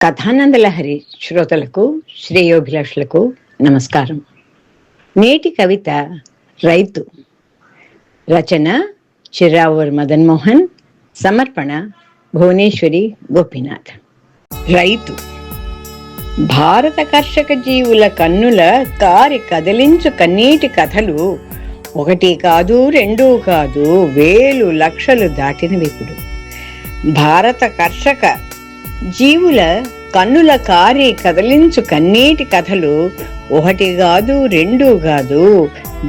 కథానందలహరి శ్రోతలకు శ్రేయోభిలాషులకు నమస్కారం. నేటి కవిత రైతు. రచన చిర్రావూరు మదన్ మోహన్. సమర్పణ భువనేశ్వరి గోపీనాథ్. రైతు. భారత కర్షక జీవుల కన్నుల కారి కదిలించు కన్నీటి కథలు ఒకటి కాదు, రెండు కాదు, వేలు లక్షలు దాటినవిప్పుడు. భారత కర్షక జీవుల కన్నుల కారి కదిలించు కన్నీటి కథలు ఒకటి కాదు, రెండు కాదు,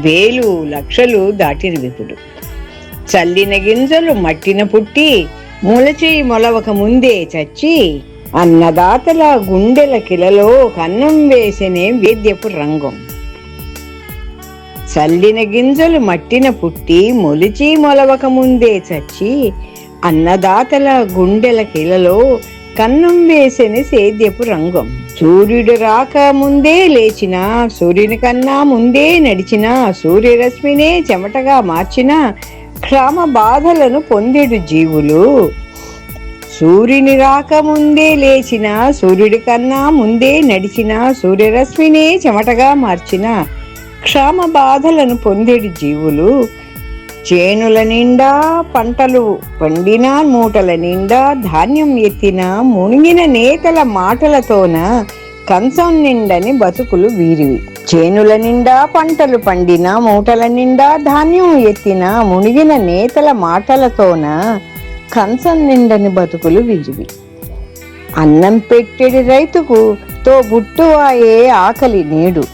వేలు లక్షలు దాటినవిప్పుడు. చల్లిన గింజలు మట్టిన పుట్టి మొలచి మొలవక ముందే చచ్చి అన్నదాతల గుండెల కిలలో కన్నం వేసనే వేద్యపు రంగం. చల్లిన గింజలు మట్టిన పుట్టి మొలిచి మొలవక ముందే చచ్చి అన్నదాతల గుండెల కిలలో కన్నం వేసని సేద్యపు రంగం. సూర్యుడు రాక ముందే లేచిన, సూర్యుని కన్నా ముందే నడిచిన, సూర్యరశ్మినే చెమటగా మార్చిన క్షామ బాధలను పొందేడు జీవులు. సూర్యుని రాక ముందే లేచిన, సూర్యుడి కన్నా ముందే నడిచిన, సూర్యరశ్మినే చెమటగా మార్చిన క్షామ బాధలను పొందేడు జీవులు. చేనుల నిండా పంటలు పండిన, మూటల నిండా ధాన్యం ఎత్తిన, మునిగిన నేతల మాటలతోన కంచం నిండని బతుకులు వీరివి. చేనుల నిండా పంటలు పండిన, మూటల నిండా ధాన్యం ఎత్తిన, మునిగిన నేతల మాటలతోన కంచం నిండని బతుకులు వీరివి. అన్నం పెట్టెడి రైతుకు తో బుట్టువాయే ఆకలి నేడు.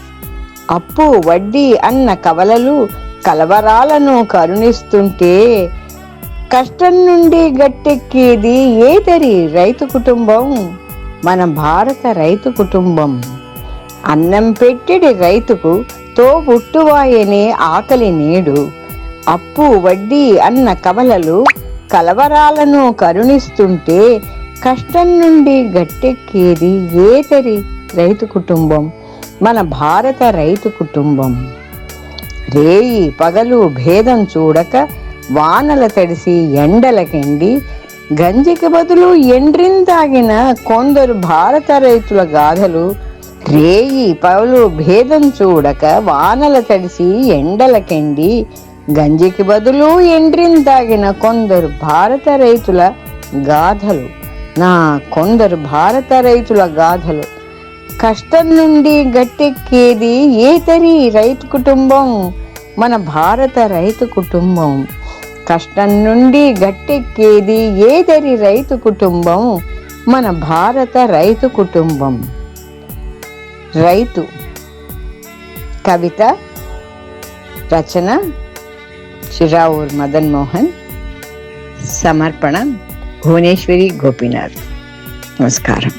అప్పు వడ్డీ అన్న కవలలు కలవరాలను కరుణిస్తుంటే కష్టం నుండి గట్టెక్కేది ఏదరి రైతు కుటుంబం, మన భారత రైతు కుటుంబం. అన్నం పెట్టెడి రైతుకు తో బుట్టువాయనే ఆకలి నేడు. అప్పు వడ్డీ అన్న కవలలు కలవరాలను కరుణిస్తుంటే కష్టం నుండి గట్టెక్కేది ఏదరి రైతు కుటుంబం, మన భారత రైతు కుటుంబం. రేయి పగలు భేదం చూడక వానల తడిసి ఎండలకెండి గంజికి బదులు ఎండ్రింతాగిన కొందరు భారత రైతుల గాథలు. రేయి పగలు భేదం చూడక వానల తడిసి ఎండలకెండి గంజికి బదులు ఎండ్రింతాగిన కొందరు భారత రైతుల గాథలు. నా కొందరు భారత రైతుల గాథలు. కష్టం నుండి గట్టెక్కేది ఏతరి రైతు కుటుంబం, మన భారత రైతు కుటుంబం. కష్టం నుండి గట్టెక్కేది ఏదరి రైతు కుటుంబం, మన భారత రైతు కుటుంబం. రైతు. కవిత రచన చిర్రావూరు మదన్ మోహన్. సమర్పణ భువనేశ్వరి గోపీనాథ్. నమస్కారం.